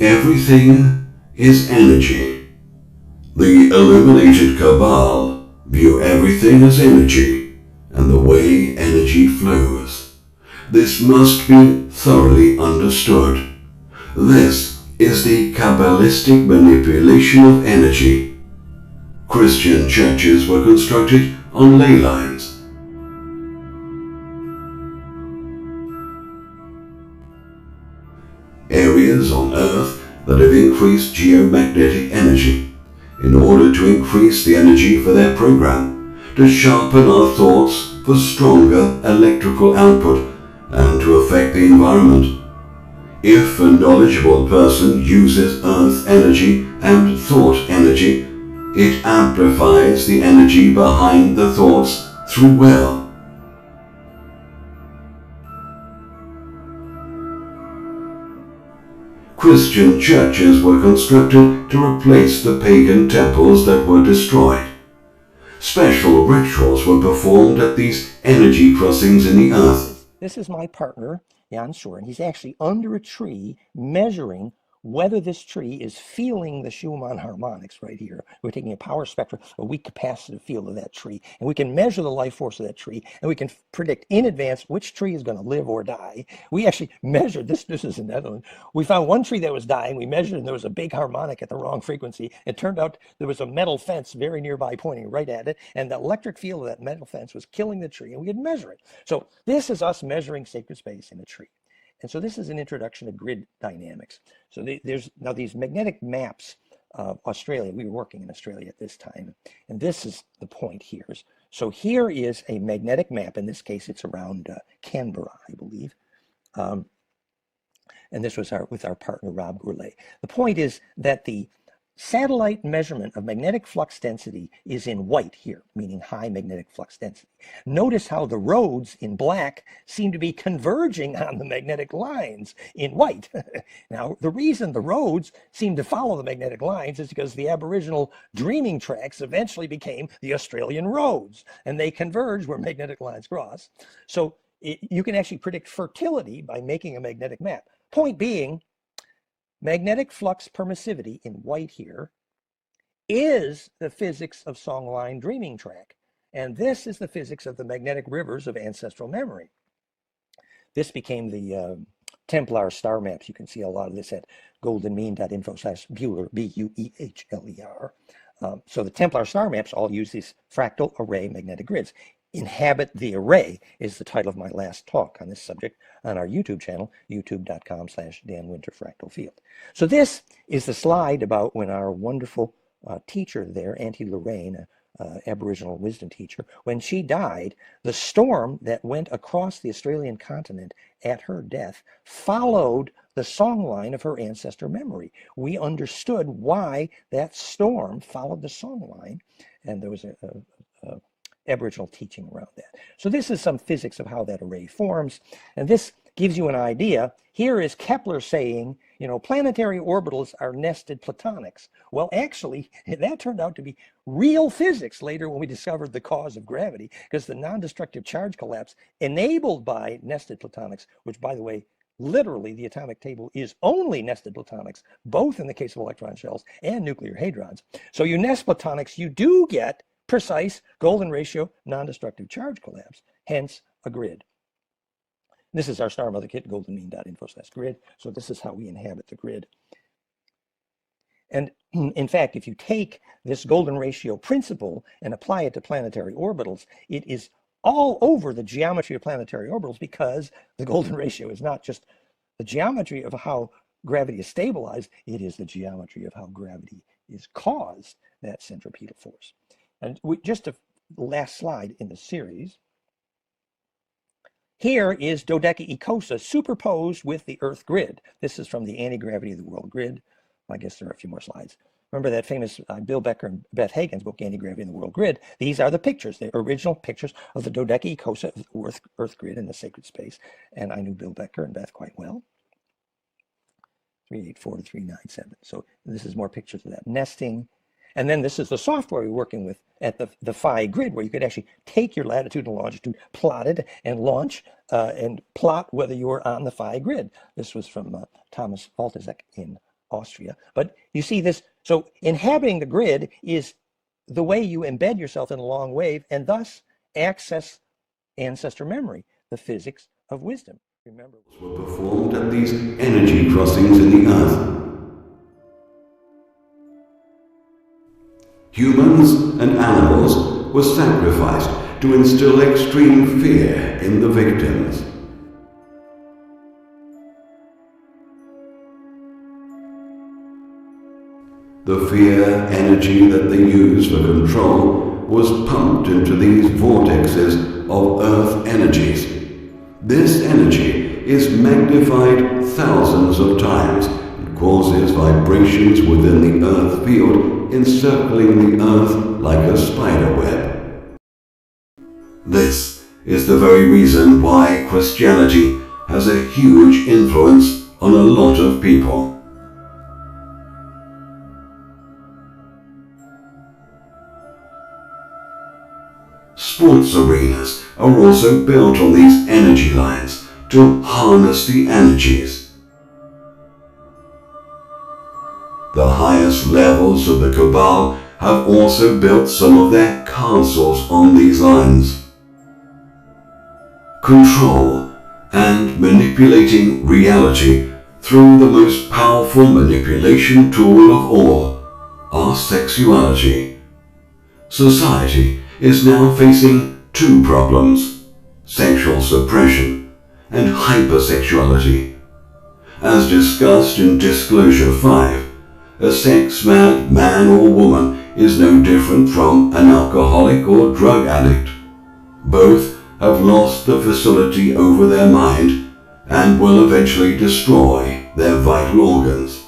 Everything is energy. The illuminated Cabal view everything as energy and the way energy flows. This must be thoroughly understood. This is the Cabalistic manipulation of energy. Christian churches were constructed on ley lines. Areas on Earth that have increased geomagnetic energy in order to increase the energy for their program, to sharpen our thoughts for stronger electrical output, and to affect the environment. If a knowledgeable person uses earth energy and thought energy, it amplifies the energy behind the thoughts through will. Christian churches were constructed to replace the pagan temples that were destroyed. Special rituals were performed at these energy crossings in the earth. This is my partner, Jan Soren. He's actually under a tree measuring whether this tree is feeling the Schumann harmonics right here. We're taking a power spectrum, a weak capacitive field of that tree, and we can measure the life force of that tree, and we can predict in advance which tree is going to live or die. We actually measured this. This is in Netherlands. We found one tree that was dying. We measured, and there was a big harmonic at the wrong frequency. It turned out there was a metal fence very nearby pointing right at it, and the electric field of that metal fence was killing the tree, and we could measure it. So this is us measuring sacred space in a tree. And so this is an introduction to grid dynamics. So there's now these magnetic maps of Australia. We were working in Australia at this time. And this is the point here. So here is a magnetic map. In this case, it's around Canberra, I believe. And this was with our partner, Rob Gourlay. The point is that the satellite measurement of magnetic flux density is in white here, meaning high magnetic flux density. Notice how the roads in black seem to be converging on the magnetic lines in white. Now, the reason the roads seem to follow the magnetic lines is because the Aboriginal dreaming tracks eventually became the Australian roads, and they converge where magnetic lines cross. So you can actually predict fertility by making a magnetic map. Point being, magnetic flux permissivity in white here is the physics of songline dreaming track. And this is the physics of the magnetic rivers of ancestral memory. This became the Templar star maps. You can see a lot of this at goldenmean.info/Buehler, B-U-E-H-L-E-R. So the Templar star maps all use these fractal array magnetic grids. Inhabit the Array is the title of my last talk on this subject on our YouTube channel, youtube.com/DanWinterFractalField. So this is the slide about when our wonderful teacher there, Auntie Lorraine, Aboriginal wisdom teacher, when she died, the storm that went across the Australian continent at her death followed the songline of her ancestor memory. We understood why that storm followed the songline, and there was a Aboriginal teaching around that. So this is some physics of how that array forms, and this gives you an idea. Here is Kepler saying, you know, planetary orbitals are nested platonics. Well, actually, that turned out to be real physics later when we discovered the cause of gravity, because the non-destructive charge collapse enabled by nested platonics, which, by the way, literally the atomic table is only nested platonics, both in the case of electron shells and nuclear hadrons. So you nest platonics, you do get precise golden ratio non-destructive charge collapse, hence a grid. This is our star mother kit, goldenmean.info/grid. So this is how we inhabit the grid. And in fact, if you take this golden ratio principle and apply it to planetary orbitals, it is all over the geometry of planetary orbitals, because the golden ratio is not just the geometry of how gravity is stabilized, it is the geometry of how gravity is caused, that centripetal force. And just a last slide in the series. Here is dodecaecosa superposed with the Earth grid. This is from the anti-gravity of the world grid. I guess there are a few more slides. Remember that famous Bill Becker and Beth Hagen's book, Anti-Gravity in the World Grid? These are the pictures, the original pictures of the dodecaecosa of the Earth grid in the sacred space. And I knew Bill Becker and Beth quite well. 384 to 397. So this is more pictures of that nesting. And then this is the software we're working with at the Phi grid, where you could actually take your latitude and longitude, plot it, and launch and plot whether you were on the Phi grid. This was from Thomas Valtazek in Austria. But you see this, so inhabiting the grid is the way you embed yourself in a long wave and thus access ancestor memory, the physics of wisdom. Remember, were performed at these energy crossings in the earth. Humans and animals were sacrificed to instill extreme fear in the victims. The fear energy that they used for control was pumped into these vortexes of earth energies. This energy is magnified thousands of times and causes vibrations within the earth field, encircling the earth like a spider web. This is the very reason why Christianity has a huge influence on a lot of people. Sports arenas are also built on these energy lines to harness the energies. The highest levels of the Cabal have also built some of their castles on these lines. Control and manipulating reality through the most powerful manipulation tool of all, our sexuality. Society is now facing two problems: sexual suppression and hypersexuality. As discussed in Disclosure 5, a sex-mad man or woman is no different from an alcoholic or drug addict. Both have lost the facility over their mind and will eventually destroy their vital organs.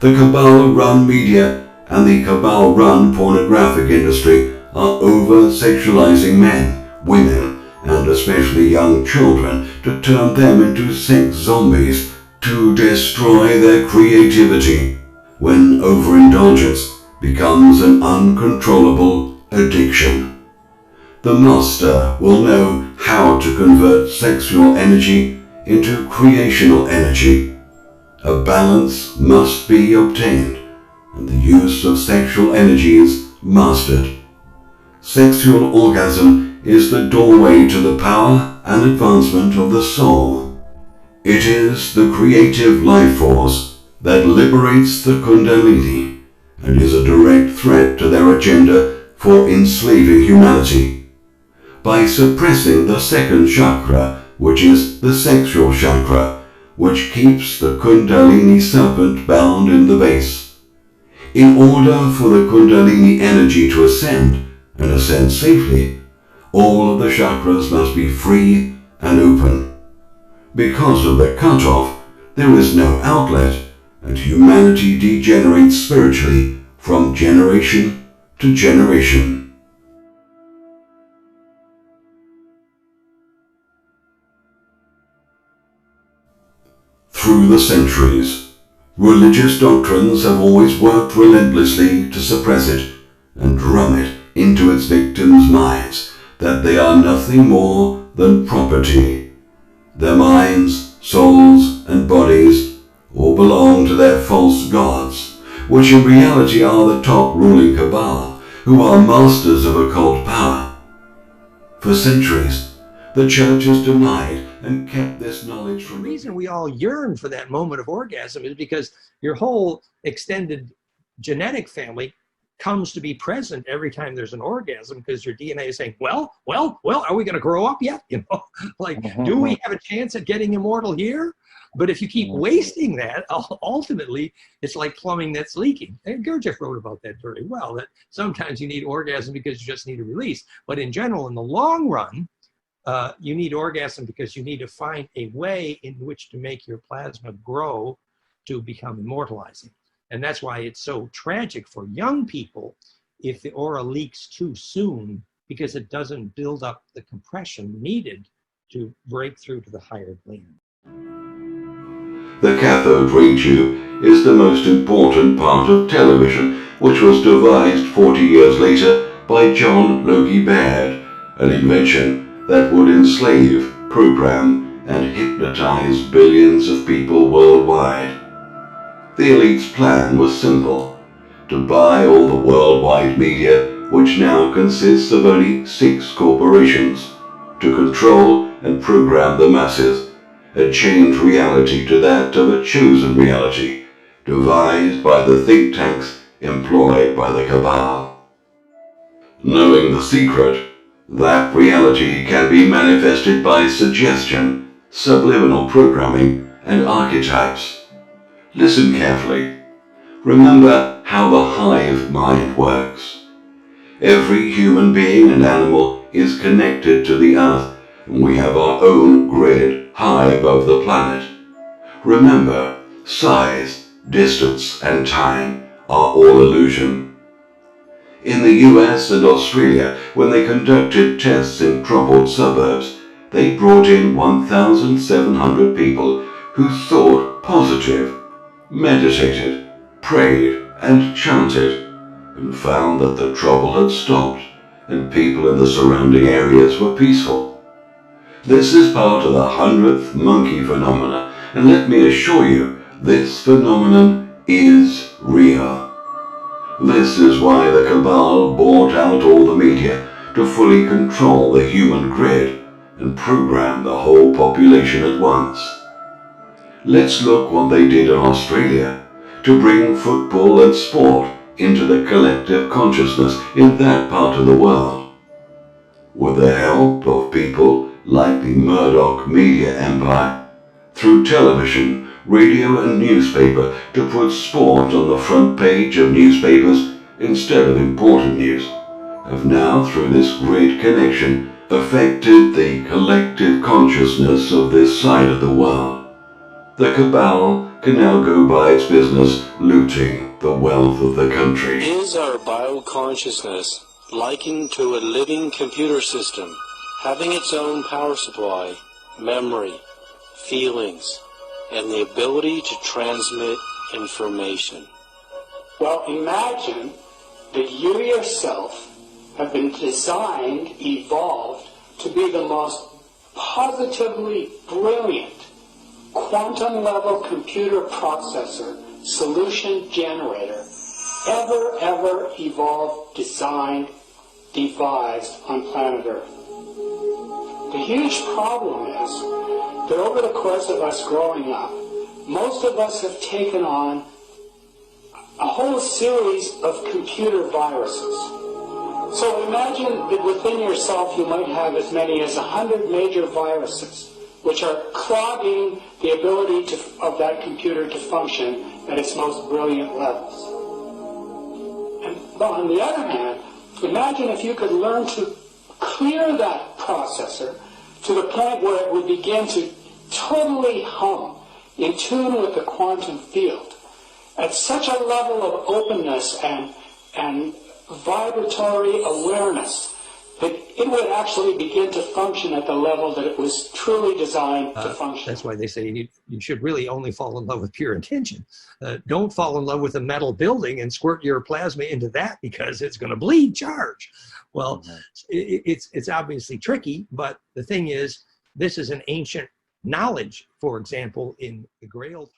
The Cabal-run media and the Cabal-run pornographic industry are over-sexualizing men, women, and especially young children to turn them into sex zombies to destroy their creativity, when overindulgence becomes an uncontrollable addiction. The master will know how to convert sexual energy into creational energy. A balance must be obtained, and the use of sexual energy is mastered. Sexual orgasm is the doorway to the power and advancement of the soul. It is the creative life force that liberates the Kundalini and is a direct threat to their agenda for enslaving humanity. By suppressing the second chakra, which is the sexual chakra, which keeps the Kundalini serpent bound in the base. In order for the Kundalini energy to ascend, and ascend safely, all of the chakras must be free and open. Because of the cutoff, there is no outlet, and humanity degenerates spiritually from generation to generation. Through the centuries, religious doctrines have always worked relentlessly to suppress it and drum it into its victims' minds that they are nothing more than property. Their minds, souls, and bodies all belong to their false gods, which in reality are the top ruling Cabal, who are masters of occult power. For centuries, the Church has denied and kept this knowledge from... The reason we all yearn for that moment of orgasm is because your whole extended genetic family comes to be present every time there's an orgasm, because your DNA is saying, well, are we going to grow up yet? You know, like, do we have a chance at getting immortal here? But if you keep wasting that, ultimately, it's like plumbing that's leaking. And Gurdjieff wrote about that very well, that sometimes you need orgasm because you just need a release. But in general, in the long run, you need orgasm because you need to find a way in which to make your plasma grow to become immortalizing. And that's why it's so tragic for young people if the aura leaks too soon, because it doesn't build up the compression needed to break through to the higher gland. The cathode ray tube is the most important part of television, which was devised 40 years later by John Logie Baird, an invention that would enslave, program, and hypnotize billions of people worldwide. The elite's plan was simple: to buy all the worldwide media, which now consists of only 6 corporations, to control and program the masses, and change reality to that of a chosen reality, devised by the think tanks employed by the Cabal. Knowing the secret, that reality can be manifested by suggestion, subliminal programming, and archetypes. Listen carefully. Remember how the hive mind works. Every human being and animal is connected to the earth, and we have our own grid high above the planet. Remember, size, distance, and time are all illusion. In the US and Australia, when they conducted tests in troubled suburbs, they brought in 1,700 people who thought positive, meditated, prayed, and chanted, and found that the trouble had stopped and people in the surrounding areas were peaceful. This is part of the 100th monkey phenomena, and let me assure you, this phenomenon is real. This is why the Cabal bought out all the media to fully control the human grid and program the whole population at once. Let's look what they did in Australia to bring football and sport into the collective consciousness in that part of the world. With the help of people like the Murdoch media empire, through television, radio and newspaper, to put sport on the front page of newspapers instead of important news, have now through this great connection affected the collective consciousness of this side of the world. The Cabal can now go by its business looting the wealth of the country. Is our bioconsciousness likened to a living computer system, having its own power supply, memory, feelings, and the ability to transmit information? Well, imagine that you yourself have been designed, evolved, to be the most positively brilliant quantum-level computer processor, solution generator, ever evolved, designed, devised on planet Earth. The huge problem is that over the course of us growing up, most of us have taken on a whole series of computer viruses. So imagine that within yourself you might have as many as 100 major viruses, which are clogging the ability of that computer to function at its most brilliant levels. And on the other hand, imagine if you could learn to clear that processor to the point where it would begin to totally hum, in tune with the quantum field, at such a level of openness and vibratory awareness that it would actually begin to function at the level that it was truly designed to function. That's why they say you should really only fall in love with pure intention. Don't fall in love with a metal building and squirt your plasma into that because it's going to bleed charge. Well, it's obviously tricky, but the thing is, this is an ancient knowledge, for example, in the Grail.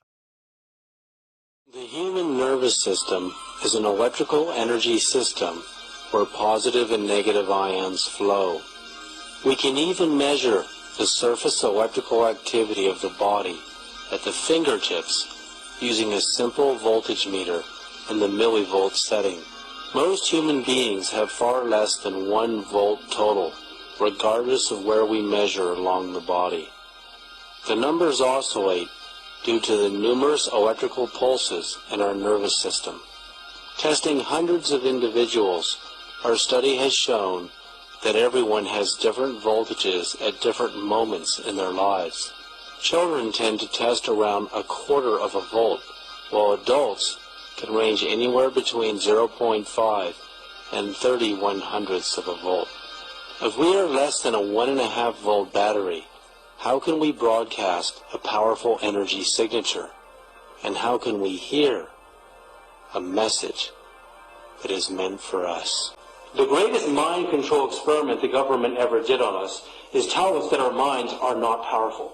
The human nervous system is an electrical energy system where positive and negative ions flow. We can even measure the surface electrical activity of the body at the fingertips using a simple voltage meter in the millivolt setting. Most human beings have far less than 1 volt total, regardless of where we measure along the body. The numbers oscillate due to the numerous electrical pulses in our nervous system. Testing hundreds of individuals, our study has shown that everyone has different voltages at different moments in their lives. Children tend to test around 1/4 of a volt, while adults can range anywhere between 0.5 and 30/100ths of a volt. If we are less than a 1.5 volt battery, how can we broadcast a powerful energy signature? And how can we hear a message that is meant for us? The greatest mind control experiment the government ever did on us is tell us that our minds are not powerful.